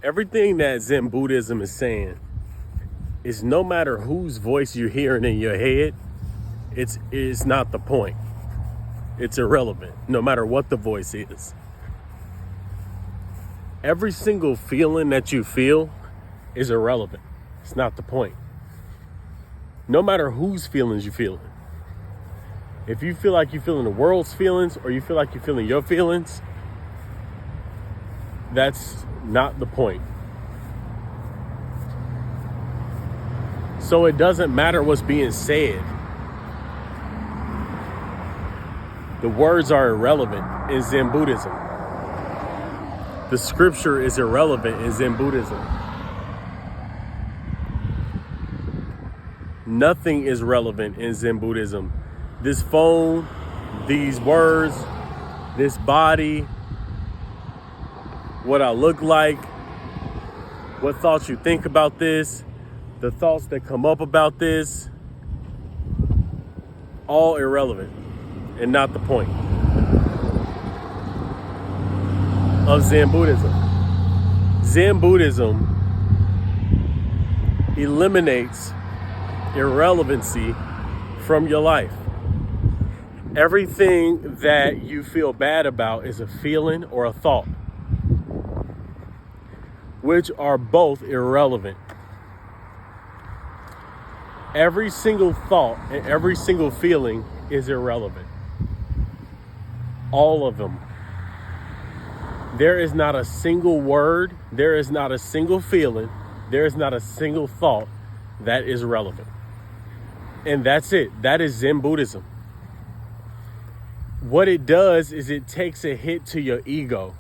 Everything that Zen Buddhism is saying is no matter whose voice you're hearing in your head, it's not the point. It's irrelevant, no matter what the voice is. Every single feeling that you feel is irrelevant. It's not the point. No matter whose feelings you're feeling. If you feel like you're feeling the world's feelings or you feel like you're feeling your feelings, that's not the point. So it doesn't matter what's being said. The words are irrelevant in Zen Buddhism. The scripture is irrelevant in Zen Buddhism. Nothing is relevant in Zen Buddhism. This phone, these words, this body, what I look like, what thoughts you think about this, the thoughts that come up about this, all irrelevant and not the point of Zen Buddhism. Zen Buddhism eliminates irrelevancy from your life. Everything that you feel bad about is a feeling or a thought, which are both irrelevant. Every single thought and every single feeling is irrelevant. All of them. There is not a single word, there is not a single feeling, there is not a single thought that is relevant. And that's it. That is Zen Buddhism. What it does is it takes a hit to your ego.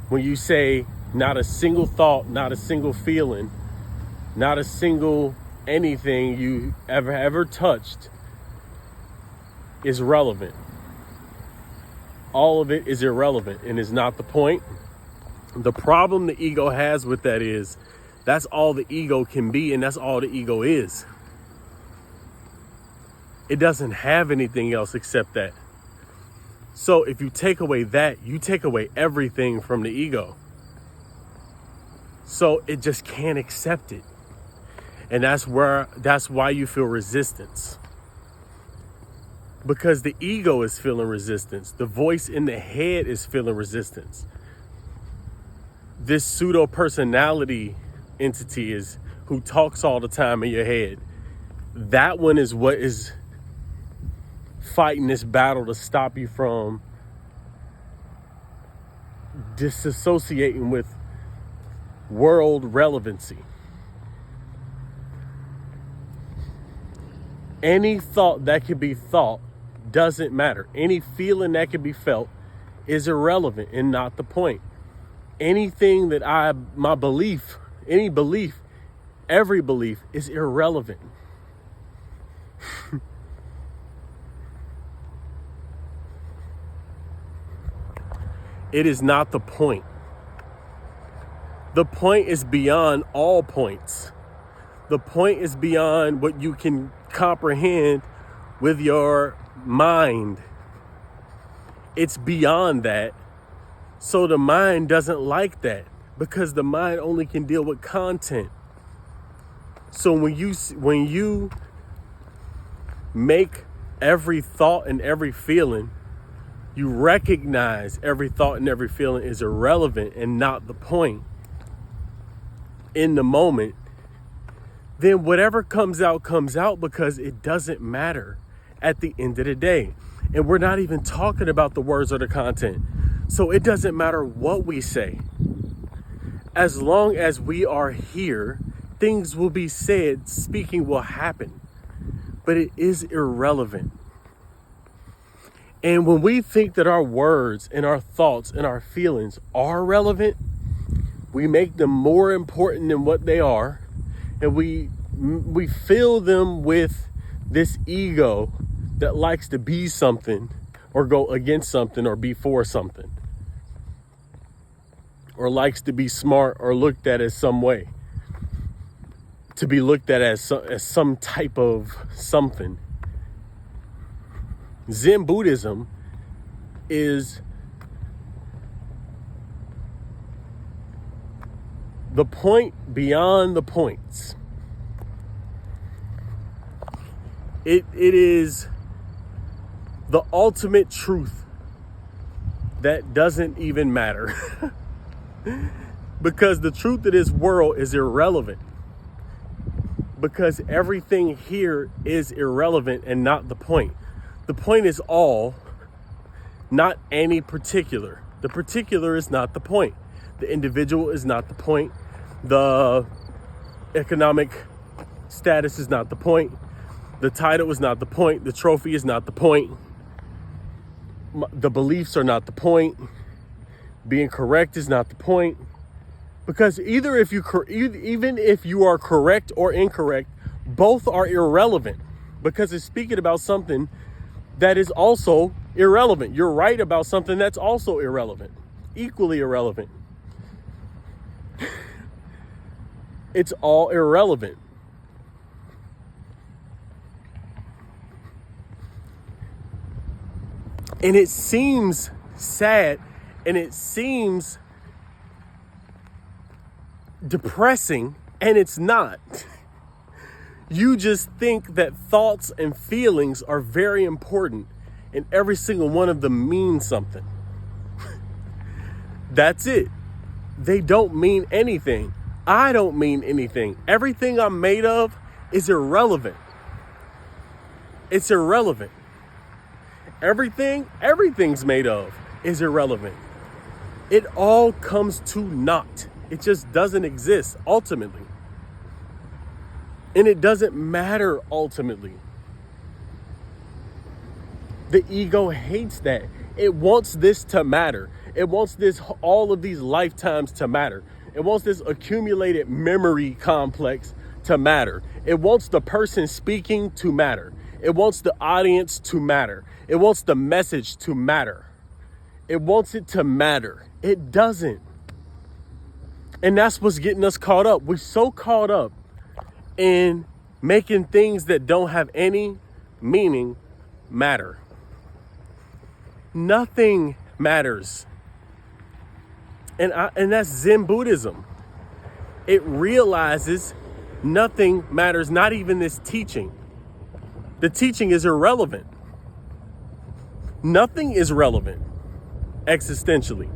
When you say not a single thought, not a single feeling, not a single anything you ever touched is relevant. All of it is irrelevant and is not the point. The problem the ego has with that is that's all the ego can be and that's all the ego is. It doesn't have anything else except that. So if you take away that, you take away everything from the ego. So it just can't accept it. And that's why you feel resistance. Because the ego is feeling resistance. The voice in the head is feeling resistance. This pseudo personality entity is who talks all the time in your head. That one is what is fighting this battle to stop you from disassociating with world relevancy. Any thought that can be thought doesn't matter. Any feeling that can be felt is irrelevant and not the point. Anything that my belief, any belief, every belief is irrelevant. It is not the point. The point is beyond all points. The point is beyond what you can comprehend with your mind. It's beyond that. So the mind doesn't like that because the mind only can deal with content. So when you make every thought and every feeling, you recognize every thought and every feeling is irrelevant and not the point in the moment, then whatever comes out because it doesn't matter at the end of the day. And we're not even talking about the words or the content. So it doesn't matter what we say. As long as we are here, things will be said, speaking will happen. But it is irrelevant. And when we think that our words and our thoughts and our feelings are relevant, we make them more important than what they are. And we fill them with this ego that likes to be something or go against something or be for something. Or likes to be smart or looked at as some way. To be looked at as some type of something. Zen Buddhism is the point beyond the points. It is the ultimate truth that doesn't even matter. Because the truth of this world is irrelevant. Because everything here is irrelevant and not the point. The point is all, not any particular. The particular is not the point. The individual is not the point. The economic status is not the point. The title is not the point. The trophy is not the point. The beliefs are not the point. Being correct is not the point. Because even if you are correct or incorrect, both are irrelevant. Because it's speaking about something that is also irrelevant. You're right about something that's also irrelevant. Equally irrelevant. It's all irrelevant. And it seems sad and it seems depressing, and it's not. You just think that thoughts and feelings are very important and every single one of them means something. That's it. They don't mean anything. I don't mean anything. Everything I'm made of is irrelevant. It's irrelevant. Everything's made of is irrelevant. It all comes to naught. It just doesn't exist ultimately. And it doesn't matter ultimately. The ego hates that. It wants this to matter. It wants all of these lifetimes to matter. It wants this accumulated memory complex to matter. It wants the person speaking to matter. It wants the audience to matter. It wants the message to matter. It wants it to matter. It doesn't. And that's what's getting us caught up. We're so caught up in making things that don't have any meaning matter. Nothing matters. And that's Zen Buddhism. It realizes nothing matters, not even this teaching. The teaching is irrelevant. Nothing is relevant existentially.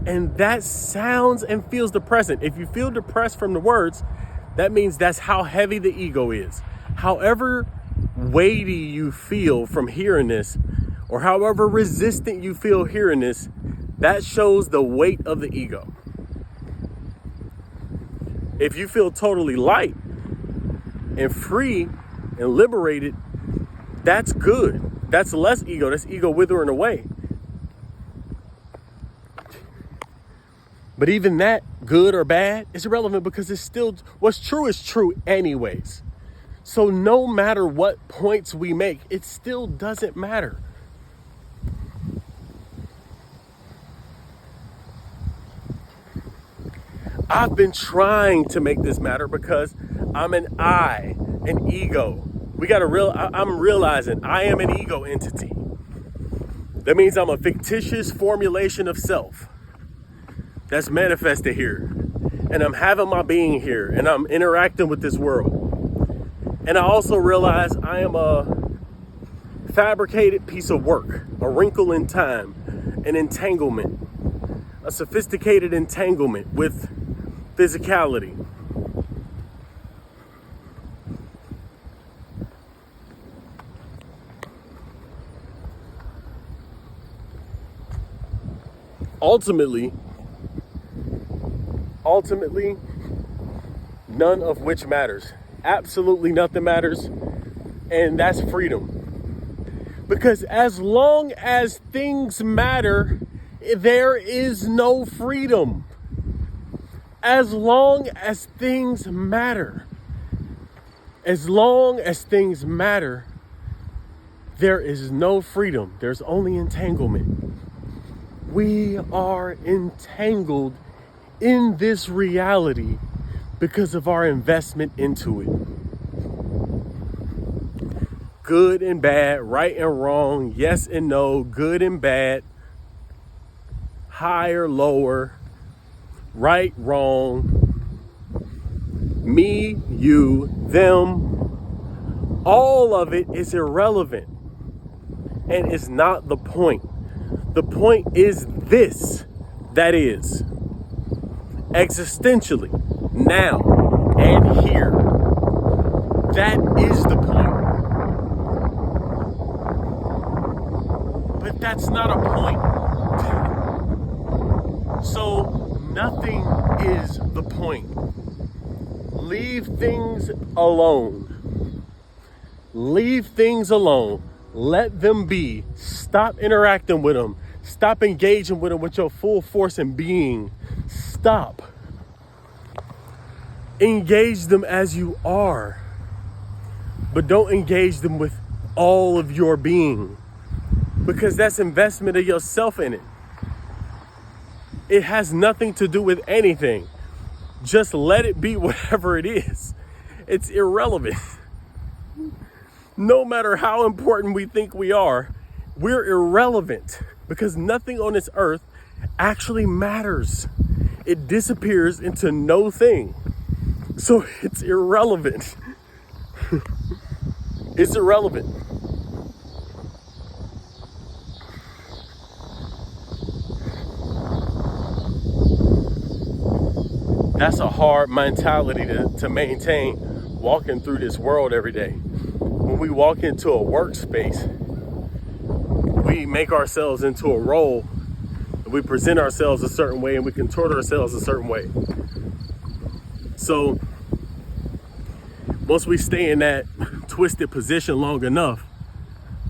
And that sounds and feels depressing. If you feel depressed from the words, that means that's how heavy the ego is. However weighty you feel from hearing this, or however resistant you feel hearing this, that shows the weight of the ego. If you feel totally light and free and liberated, that's good. That's less ego. That's ego withering away. But even that, good or bad, is irrelevant because it's still, what's true is true anyways. So no matter what points we make, it still doesn't matter. I've been trying to make this matter because I'm an ego. I'm realizing I am an ego entity. That means I'm a fictitious formulation of self that's manifested here. And I'm having my being here and I'm interacting with this world. And I also realize I am a fabricated piece of work, a wrinkle in time, an entanglement, a sophisticated entanglement with physicality. Ultimately, none of which matters. Absolutely nothing matters, and that's freedom. Because as long as things matter, there is no freedom. As long as things matter, there is no freedom. There's only entanglement. We are entangled in this reality because of our investment into it. Good and bad, right and wrong, yes and no, good and bad, higher, lower, right, wrong, me, you, them, all of it is irrelevant and is not the point. The point is this, that is, existentially, now and here. That is the point. But that's not a point. So nothing is the point. Leave things alone. Leave things alone. Let them be. Stop interacting with them. Stop engaging with them with your full force and being. Stop. Engage them as you are. But don't engage them with all of your being. Because that's investment of yourself in it. It has nothing to do with anything. Just let it be whatever it is. It's irrelevant. No matter how important we think we are, we're irrelevant because nothing on this earth actually matters. It disappears into no thing. So it's irrelevant. It's irrelevant. That's a hard mentality to maintain walking through this world every day. When we walk into a workspace, we make ourselves into a role, and we present ourselves a certain way, and we contort ourselves a certain way. So once we stay in that twisted position long enough,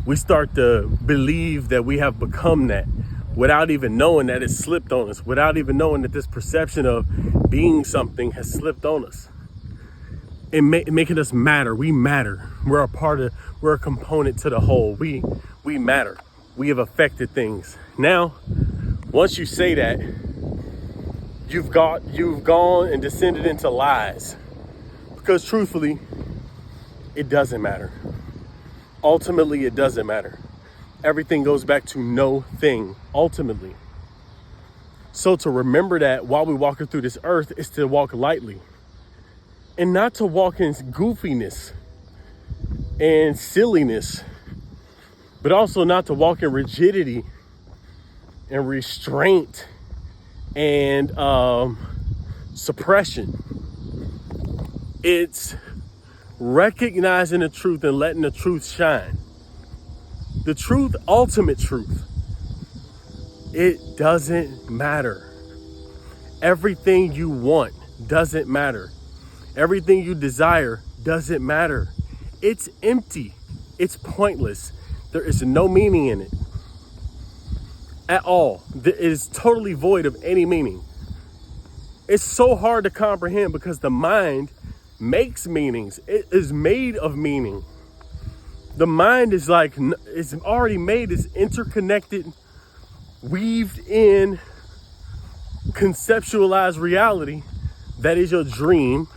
we start to believe that we have become that without even knowing that it's slipped on us, without even knowing that this perception of being something has slipped on us. And making us matter. We matter. We're a component to the whole. We matter. We have affected things. Now, once you say that, you've gone and descended into lies. Because truthfully, it doesn't matter. Ultimately, it doesn't matter. Everything goes back to no thing, ultimately. So to remember that while we're walking through this earth is to walk lightly. And not to walk in goofiness and silliness, but also not to walk in rigidity and restraint and suppression. It's recognizing the truth and letting the truth shine. The truth, ultimate truth. It doesn't matter. Everything you want doesn't matter. Everything you desire doesn't matter. It's empty. It's pointless. There is no meaning in it at all. It is totally void of any meaning. It's so hard to comprehend because the mind makes meanings. It is made of meaning. The mind is like, it's already made, it's interconnected, weaved in, conceptualized reality that is your dream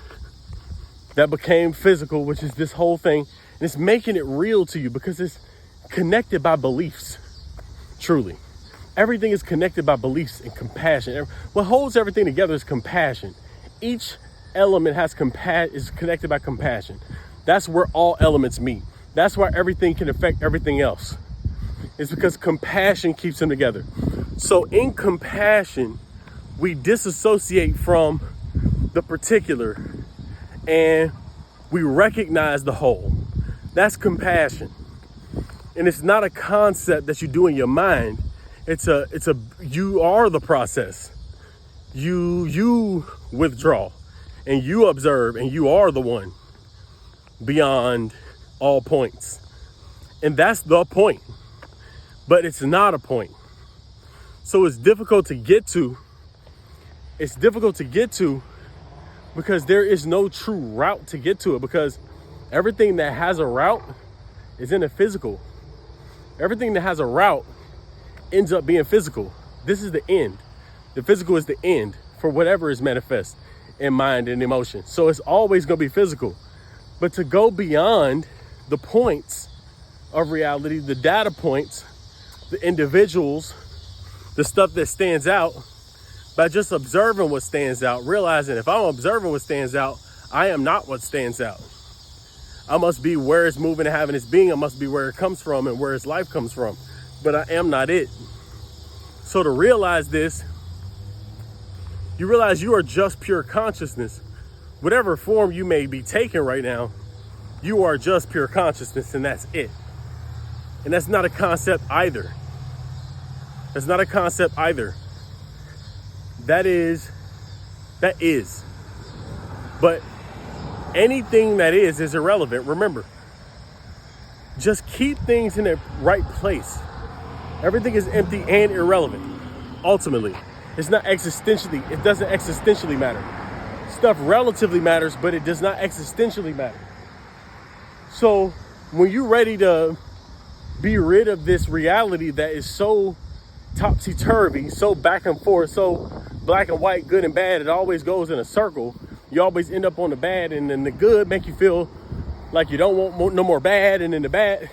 that became physical, which is this whole thing. And it's making it real to you because it's connected by beliefs, truly. Everything is connected by beliefs and compassion. What holds everything together is compassion. Each element is connected by compassion. That's where all elements meet. That's why everything can affect everything else. It's because compassion keeps them together. So in compassion, we disassociate from the particular and we recognize the whole. That's compassion. And it's not a concept that you do in your mind. You are the process. You withdraw and you observe and you are the one beyond all points. And that's the point. But it's not a point. So it's difficult to get to. It's difficult to get to because there is no true route to get to it, because everything that has a route is in the physical. Everything that has a route ends up being physical. This is the end. The physical is the end for whatever is manifest in mind and emotion. So it's always going to be physical. But to go beyond the points of reality, the data points, the individuals, the stuff that stands out, by just observing what stands out, realizing if I'm observing what stands out, I am not what stands out. I must be where it's moving and having its being. I must be where it comes from and where its life comes from. But I am not it. So to realize this, you realize you are just pure consciousness. Whatever form you may be taking right now, you are just pure consciousness, and that's it. And that's not a concept either. That's not a concept either. That is. But anything that is irrelevant. Remember, just keep things in their right place. Everything is empty and irrelevant. Ultimately, it's not existentially, it doesn't existentially matter. Stuff relatively matters, but it does not existentially matter. So when you're ready to be rid of this reality that is so topsy-turvy, so back and forth, so black and white, good and bad, it always goes in a circle. You always end up on the bad, and then the good make you feel like you don't want no more bad, and then the bad,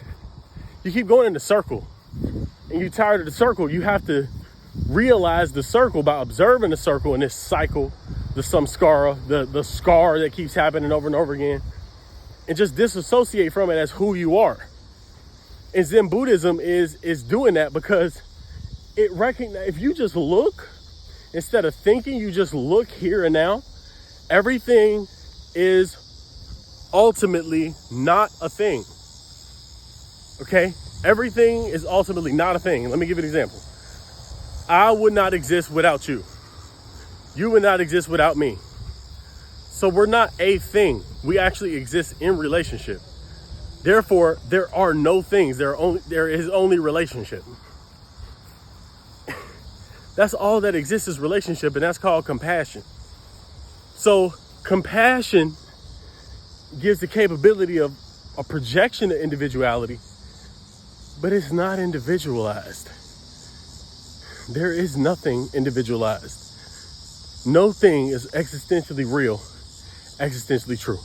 you keep going in the circle. And you're tired of the circle. You have to realize the circle by observing the circle in this cycle, the samskara, the scar that keeps happening over and over again, and just disassociate from it as who you are. And Zen Buddhism is doing that because it recognizes, if you just look, instead of thinking, you just look here and now, everything is ultimately not a thing. Okay? Everything is ultimately not a thing. Let me give you an example. I would not exist without you. You would not exist without me. So we're not a thing. We actually exist in relationship. Therefore, there are no things. There is only relationship. That's all that exists is relationship, and that's called compassion. So compassion gives the capability of a projection of individuality, but it's not individualized. There is nothing individualized. No thing is existentially real, existentially true.